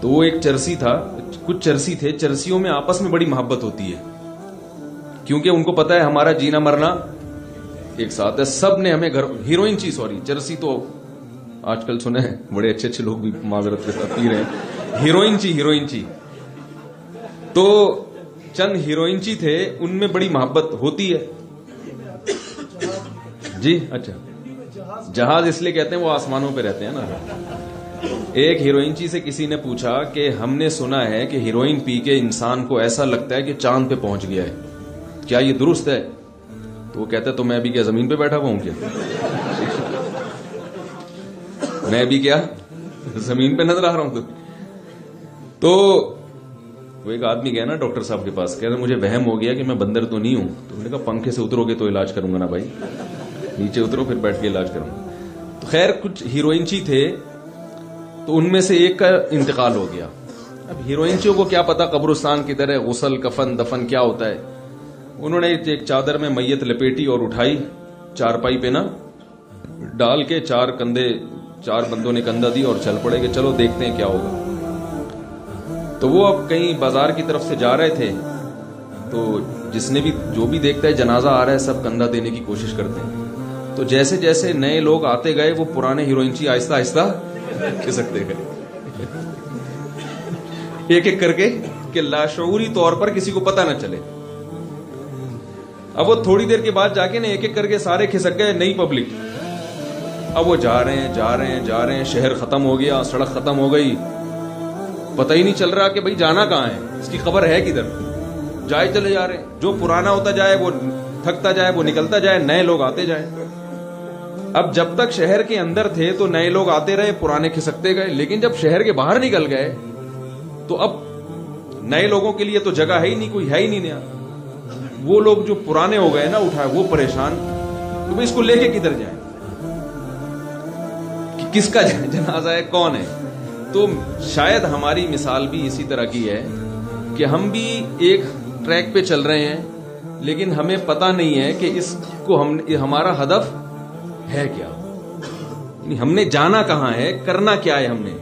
تو وہ ایک چرسی تھا, کچھ چرسی تھے, چرسیوں میں آپس میں بڑی محبت ہوتی ہے کیونکہ ان کو پتا ہے ہمارا جینا مرنا ایک ساتھ ہے. سب نے ہمیں گھر ہیروئن چی, سوری چرسی تو آج کل سنے ہیں بڑے اچھے اچھے لوگ بھی معذرت کے ساتھ پی رہے ہیں. ہیروئن چی تو چند ہیروئن چی تھے, ان میں بڑی محبت ہوتی ہے. جی اچھا, جہاز اس لیے کہتے ہیں وہ آسمانوں پہ رہتے ہیں نا. ایک ہیروئن چی سے کسی نے پوچھا کہ ہم نے سنا ہے کہ ہیروئن پی کے انسان کو ایسا لگتا ہے کہ چاند پہ پہنچ گیا ہے, کیا یہ درست ہے؟ تو وہ کہتا ہے تو میں ابھی کیا زمین پہ بیٹھا ہوا ہوں کیا؟ میں ابھی کیا زمین پہ نظر آ رہا ہوں؟ تو وہ ایک آدمی گیا نا ڈاکٹر صاحب کے پاس, کہہ رہے مجھے وہم ہو گیا کہ میں بندر تو نہیں ہوں. تو میں نے کہا پنکھے سے اترو گے تو علاج کروں گا نا بھائی, نیچے اترو پھر بیٹھ کے علاج کروں گا. تو خیر کچھ ہیروئنچی تھے تو ان میں سے ایک کا انتقال ہو گیا. اب ہیروئنچیوں کو کیا پتا قبرستان کی طرح غسل کفن دفن کیا ہوتا ہے. انہوں نے ایک چادر میں میت لپیٹی اور اٹھائی, چارپائی پہ نا ڈال کے, چار بندوں نے کندھا دی اور چل پڑے کہ چلو دیکھتے ہیں کیا ہوگا. تو وہ اب کہیں بازار کی طرف سے جا رہے تھے, تو جس نے بھی جو بھی دیکھتا ہے جنازہ آ رہا ہے سب کندھا دینے کی کوشش کرتے ہیں. تو جیسے جیسے نئے لوگ آتے گئے وہ پرانے ہیروئنچی آہستہ آہستہ کھسکتے گئے ایک ایک کر کے, کہ لاشعوری طور پر کسی کو پتہ نہ چلے. اب وہ تھوڑی دیر کے بعد جا کے نا ایک ایک کر کے سارے کھسک گئے, نئی پبلک. اب وہ جا رہے ہیں, شہر ختم ہو گیا, سڑک ختم ہو گئی, پتہ ہی نہیں چل رہا کہ بھئی جانا کہاں ہے, اس کی خبر ہے کدھر. جائے چلے جا رہے ہیں, جو پرانا ہوتا جائے وہ تھکتا جائے, وہ نکلتا جائے, نئے لوگ آتے جائیں. اب جب تک شہر کے اندر تھے تو نئے لوگ آتے رہے, پرانے کھسکتے گئے, لیکن جب شہر کے باہر نکل گئے تو اب نئے لوگوں کے لیے تو جگہ ہے ہی نہیں, کوئی ہے ہی نہیں نیا. وہ لوگ جو پرانے ہو گئے نا اٹھائے, وہ پریشان, تو اس کو لے کے کدھر جائیں, کہ کس کا جنازہ ہے, کون ہے. تو شاید ہماری مثال بھی اسی طرح کی ہے کہ ہم بھی ایک ٹریک پہ چل رہے ہیں لیکن ہمیں پتہ نہیں ہے کہ اس کو ہمارا ہدف ہے کیا, ہم نے جانا کہاں ہے, کرنا کیا ہے ہم نے.